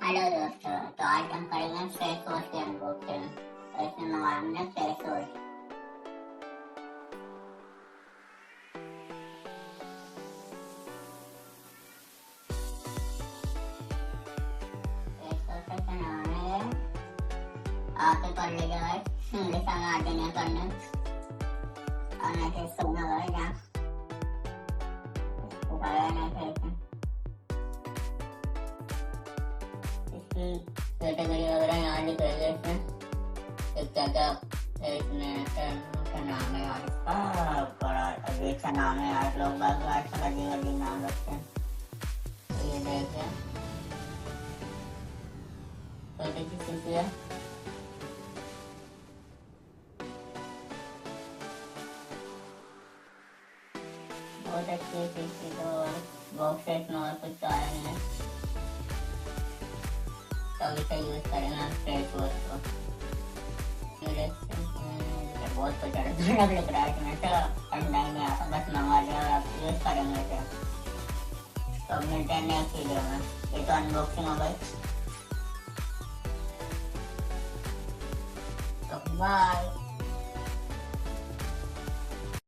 Hello दोस्तों, तो आज हम करेंगे फेस वॉश की अनबॉक्सिंग। तो इसमें मंगाया हमने फेस वॉश। फेस वॉश का नाम है, आके पढ़ लीजिएगा, इंग्लिश में आते नहीं पढ़ने और नहीं तो सुनना पड़ेगा। इसको पढ़ा नहीं थे इसकी कैटेगरी वगैरह यहाँ लिखी है। इसमें क्या क्या इसमें क्या नाम है यार, इसका बड़ा अजीब सा नाम है यार। लोग बाग ऐसा अजीब अजीब नाम रखते हैं। तो ये देखिए छोटी सी शीशी है। बहुत अच्छी शीशी, तो बॉक्सेस में और कुछ तो आया नहीं है। तो इसे यूज करेंगे हम फेस वॉश को। बहुत कुछ अलग लग रहा है इसमें, तो ठंडा ही नहीं आता, बस मंगा लिया और आप यूज करेंगे। तो मिलते हैं नेक्स्ट वीडियो में। ये तो अनबॉक्सिंग हो गई, तो बाय।